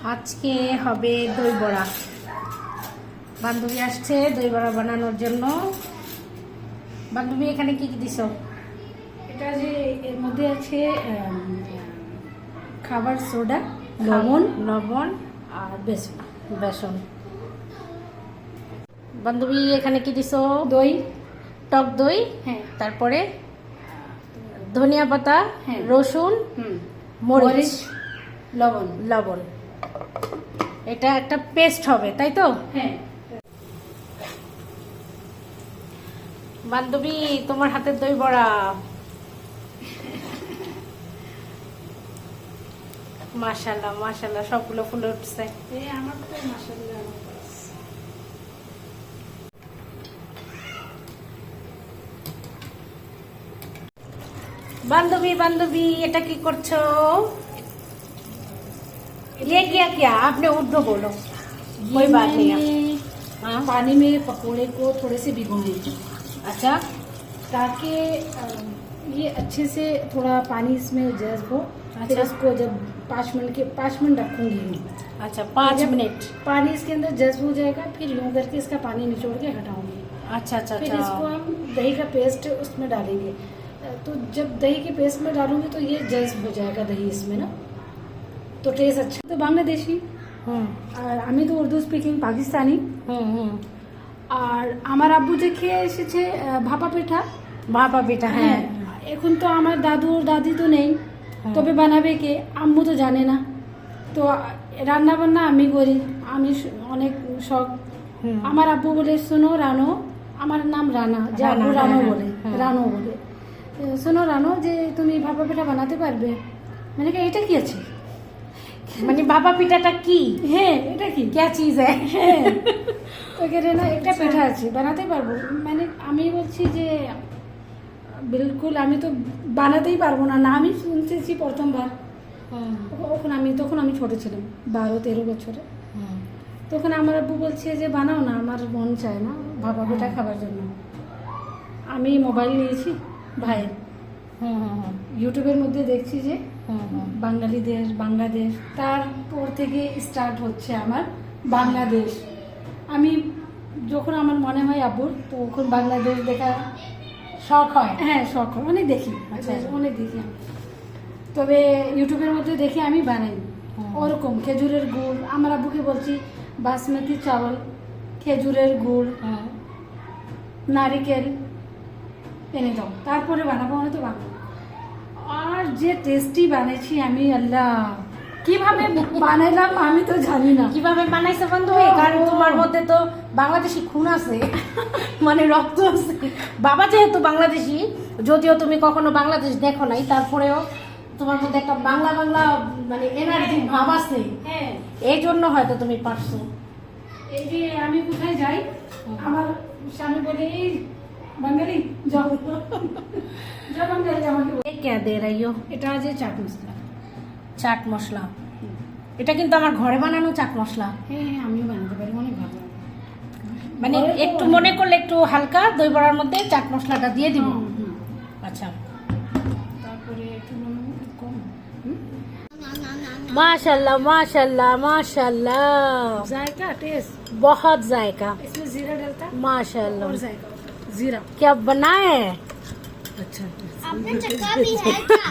আজকে হবে দই বড়া। বান্ধবী আসছে দই বড়া বানানোর জন্য। বান্ধবী এখানে কি কি দিছো? এটা যে এর মধ্যে আছে খাবার সোডা, লবণ আর বেসন। বেসন। বান্ধবী এখানে কি দিছো? দই, টক দই, হ্যাঁ, তারপরে ধনিয়া পাতা, হ্যাঁ, রসুন, মরিচ, লবণ। লবণ। এটা একটা পেস্ট হবে, তাই তো? হ্যাঁ। বান্ধবী তোমার হাতের দই বড়া। মাশাআল্লাহ মাশাআল্লাহ, সবগুলো ফুলে উঠছে। এই আমার তো মাশাআল্লাহ। बांधवी बांधवी এটা কি করছো? ये क्या क्या आपने उर्दू बोलो, कोई बात नहीं है। हाँ? पानी में पकोड़े को थोड़े से भिगोने, अच्छा, ताकि ये अच्छे से थोड़ा पानी इसमें जज्ब हो। फिर अच्छा। इसको जब 5 मिनट रखूंगी मैं। अच्छा 5 जब मिनट। पानी इसके अंदर जज्ब हो जाएगा, फिर यूं करके इसका पानी निचोड़ के हटाऊंगी। अच्छा अच्छा फिर इसको अच्छा। हम दही का पेस्ट उसमें डालेंगे। तो जब दही के पेस्ट में डालूंगी तो ये जज्ब हो जाएगा दही इसमें ना, तो टेस्ट अच्छा। तो बांग्लादेशी আর আমি তো উর্দু স্পিকিং পাকিস্তানি। আর আমার আব্বু যে খেয়ে এসেছে ভাপা পিঠা। ভাপা পিঠা, হ্যাঁ। এখন তো আমার দাদু দাদি তো নেই, তবে বানাবে কে আম্মু তো জানে না। তো রান্না বান্না আমি করি, আমি অনেক শখ। আমার আব্বু বলে শোনো রানো, আমার নাম রানা, যে আব্বু রানো বলে, রানো বলে, শোনো রানো যে তুমি ভাপা পিঠা বানাতে পারবে। মানে কি এটা কি আছে, মানে ভাপা পিঠাটা কি? হ্যাঁ এটা কি क्या चीज है? হ্যাঁ তো কেটে না একটা পিঠা আছে বানাতে পারবো। মানে আমি বলছি যে বিলকুল আমি তো বানাতেই পারবো না, না আমি শুনতেছি প্রথমবার। তখন আমি ছোট ছিলাম, 12-13 বছরে। তখন আমার আব্বু বলছে যে বানাও না, আমার মন চায় না ভাপা পিঠা খাবার জন্য। আমি মোবাইল নিয়েছি ভাইয়ের, ইউটিউবের মধ্যে দেখছি যে বাঙালিদের বাংলাদেশ, তারপর থেকে স্টার্ট হচ্ছে আমার বাংলাদেশ। আমি যখন আমার মনে হয় আব্বুর, তখন বাংলাদেশ দেখার শখ হয়। হ্যাঁ শখ হয়, অনেক দেখি। আচ্ছা। অনেক দেখি আমি। তবে ইউটিউবের মধ্যে দেখে আমি বানাই ওরকম খেজুরের গুড়। আমার আব্বুকে বলছি বাসমতি চাवल, খেজুরের গুড়, নারিকেল এনে দাও, তারপরে বানাবো। মানে তো বানাবো। আর যে টেস্টি বানিয়েছি আমি, আল্লাহ কিভাবে বানাইলাম আমি তো জানি না। কিভাবে বানাইছো বান্ধবী? কারণ তোমার মধ্যে তো বাংলাদেশি খুন আছে, মানে রক্ত আছে। বাবা যেহেতু বাংলাদেশি, যদিও তুমি কখনো বাংলাদেশ দেখো নাই, তারপরেও তোমার মধ্যে একটা বাংলা বাংলা মানে এনার্জি ভাব আছে। হ্যাঁ এই জন্য হয়তো তুমি পারছো। এই যে আমি কোথায় যাই, আমার স্বামী বলে এই বাঙালি যাও যাও বাঙালি আমাকে বলে। ये क्या दे रही हो? এটা যে চাট মশলা। চাট মশলা। এটা কিন্তু আমার ঘরে বানানো চাট মশলা। হ্যাঁ হ্যাঁ আমিও বানাতে পারি, অনেক ভালো লাগে। মানে ঘরে তো একটু অনেক- মনে করলে একটু হালকা দই বড়ার মধ্যে চাট মশলাটা দিয়ে দিব। আচ্ছা, তারপরে একটু নুন কম। माशाल्लाह माशाल्लाह माशाल्लाह, जायका टेस्ट, बहुत जायका। इसमें जीरा डलता है माशाल्लाह। और जायका जीरा। क्या बनाए? अच्छा आपने चक्का भी है क्या?